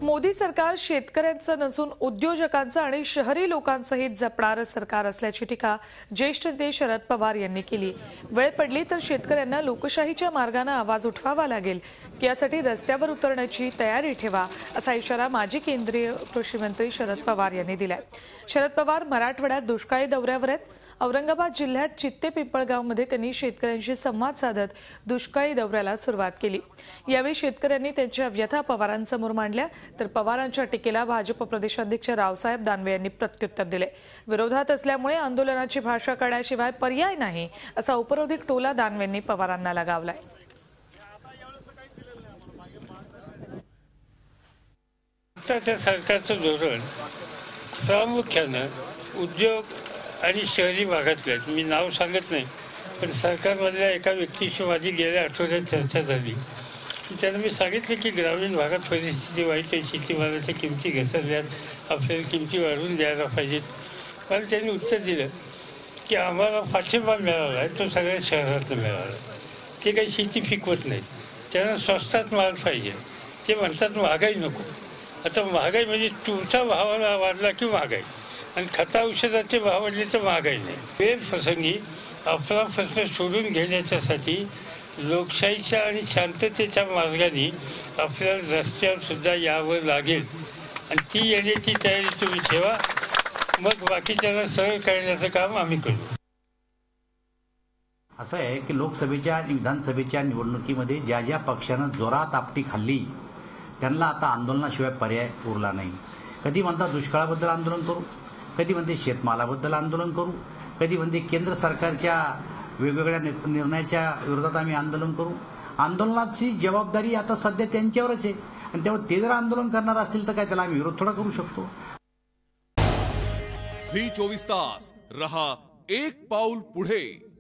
मोदी सरकार शेतकऱ्यांचं नसून उद्योजकांचं आणि शहरी लोकांचं हित जपणारं सरकार असल्याची टीका ज्येष्ठ नेते शरद पवार यांनी केली। वेळ पडली तर शेतकऱ्यांना लोकशाहीच्या मार्गाने आवाज उठवावा लागेल, यासाठी रस्त्यावर उतरण्याची तयारी ठेवा, असा इशारा माजी केंद्रीय कृषी मंत्री शरद पवार यांनी दिलाय। शरद पवार मराठवाड्यात दुष्काळी दौऱ्यावर आहेत। औरंगाबाद जिल्ह्यात चित्ते पिंपळगावमध्ये त्यांनी शेतकऱ्यांशी संवाद साधत दुष्काळी दौऱ्याला सुरुवात केली। यावेळी शेतकऱ्यांनी त्यांच्या व्यथा पवारांसमोर मांडल्या, तर पवारांच्या टीकेला भाजप प्रदेशाध्यक्ष रावसाहेब दानवे यांनी प्रत्युत्तर दिले। विरोधात असल्यामुळे आंदोलनाची भाषा करण्याशिवाय पर्याय नाही, असा उपरोधिक टोला दानवेंनी पवारांना लगावलाय। सरकारचं धोरण प्रामुख्यानं उद्योग आणि शहरी भागातले, मी नाव सांगत नाही, पण सरकारमधल्या एका व्यक्तीशी माझी गेल्या आठवड्यात चर्चा झाली। त्यांना मी सांगितलं की ग्रामीण भागात परिस्थिती वाईट आहे, शेतीमालाच्या किमती घसरल्यात, आपल्याला किमती वाढवून द्यायला पाहिजेत। मला त्यांनी उत्तर दिलं की आम्हाला पाठिंबा मिळाला आहे तो सगळ्या शहरातनं मिळाला, ते काही शेती पिकवत नाहीत, त्यांना स्वस्तात माल पाहिजे। ते म्हणतात महागाई नको। आता महागाई म्हणजे तुमचा भाव वाढला की महागाई, आणि खता औषधाचे भाव वाढले तर महागाई नाही। वेळ प्रसंगी आपला प्रश्न सोडून घेण्याच्यासाठी लोकशाहीच्या आणि शांततेच्या मार्गाने आपल्याला रस्त्यावर सुद्धा यावं लागेल, आणि ती येण्याची तयारी तुम्ही ठेवा, मग बाकीच्याला सरळ करण्याचं काम आम्ही करू। असं आहे की लोकसभेच्या आणि विधानसभेच्या निवडणुकीमध्ये ज्या ज्या पक्षानं जोरात आपटी खाल्ली त्यांना आता आंदोलनाशिवाय पर्याय उरला नाही। कधी म्हणतात दुष्काळाबद्दल आंदोलन करू, कधी म्हणते शेतमालाबद्दल आंदोलन करू, कधी म्हणते केंद्र सरकारच्या वेगवेगळ्या निर्णयाच्या विरोधात आम्ही आंदोलन करू। आंदोलनाची जबाबदारी आता सध्या त्यांच्यावरच आहे, आणि त्यामुळे ते जर आंदोलन करणार असतील तर काय त्याला आम्ही विरोध थोडा करू शकतो। झी 24 तास रहा एक पाऊल पुढे।